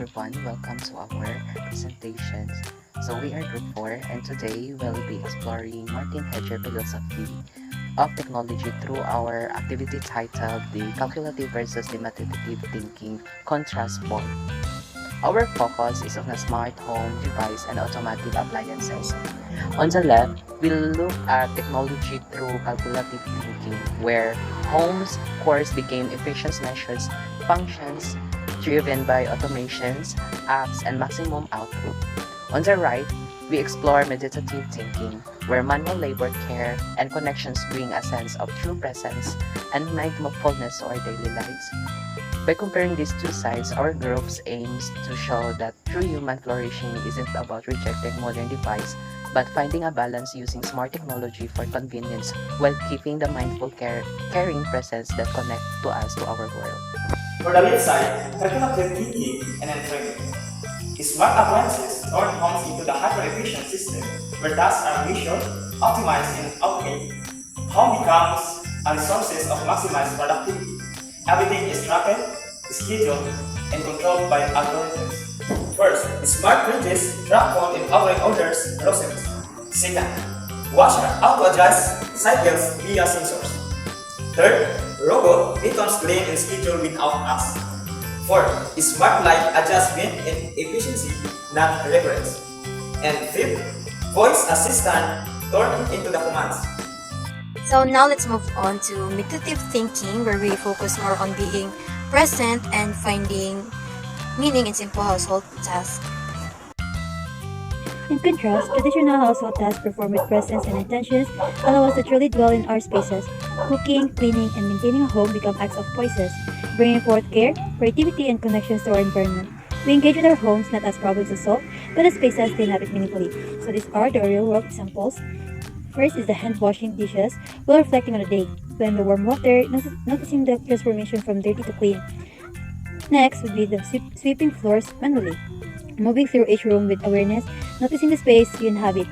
everyone, welcome to our presentations. So we are Group 4 and today we'll be exploring Martin Hedger philosophy of technology through our activity titled the calculative versus the meditative thinking contrast point. Our focus is on a smart home device and automatic appliances. On the left, we'll look at technology through calculative thinking, where homes cores became efficient measures, functions driven by automations, apps, and maximum output. On the right, we explore meditative thinking, where manual labor, care, and connections bring a sense of true presence and mindfulness to our daily lives. By comparing these two sides, our group aims to show that true human flourishing isn't about rejecting modern devices, but finding a balance using smart technology for convenience while keeping the mindful caring presence that connect to us to our world. For the left side, calculative thinking and entrainment. Smart appliances turn homes into the hyper-efficient system where tasks are measured, optimized, and automated. Home becomes a resource of maximized productivity. Everything is tracked, scheduled, and controlled by algorithms. First, smart fridges track phone and online orders groceries. Second, washer auto-adjust cycles via sensors. Third, robot maintains clean and schedule without us. Fourth, smart light adjustment and efficiency, not reference. And fifth, voice assistant turned into the commands. So now let's move on to meditative thinking, where we focus more on being present and finding meaning in simple household tasks. In contrast, traditional household tasks performed with presence and intentions allow us to truly dwell in our spaces. Cooking, cleaning, and maintaining a home become acts of choices, bringing forth care, creativity, and connections to our environment. We engage with our homes not as problems to solve, but as spaces to inhabit meaningfully. So these are the real-world examples. First is the hand washing dishes while reflecting on the day, when the warm water, noticing the transformation from dirty to clean. Next would be the sweeping floors manually, moving through each room with awareness, noticing the space you inhabit.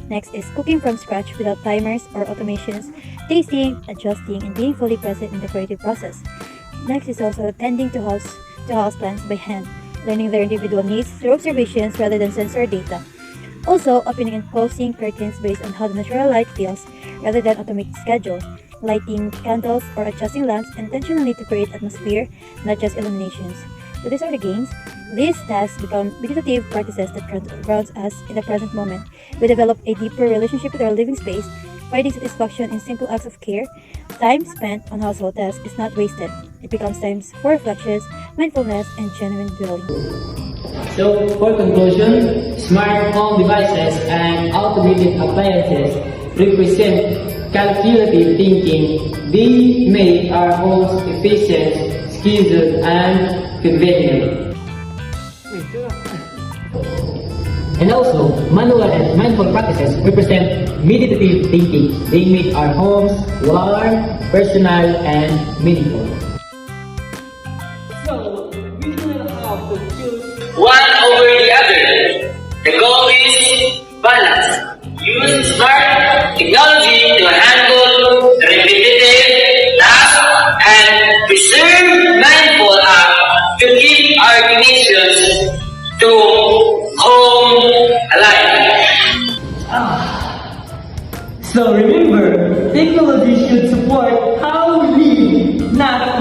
Next is cooking from scratch without timers or automations, tasting, adjusting, and being fully present in the creative process. Next is also tending to house plants by hand, learning their individual needs through observations rather than sensor data. Also, opening and closing curtains based on how the natural light feels rather than automated schedules, lighting candles or adjusting lamps intentionally to create atmosphere, not just illuminations. So these are the gains. These tasks become meditative practices that grounds us in the present moment. We develop a deeper relationship with our living space, finding satisfaction in simple acts of care. Time spent on household tasks is not wasted. It becomes time for reflections, mindfulness, and genuine dwelling. So, for conclusion, smart home devices and automated appliances represent calculative thinking. They make our homes efficient, scheduled, and convenient. And also, manual and mindful practices represent meditative thinking. They make our homes warm, personal, and meaningful. So, we will have to choose one over the other. The goal is balance. Use smart technology to handle repetitive tasks and preserve mindful acts to keep our connections to home alive. So remember, technology should support how we live, not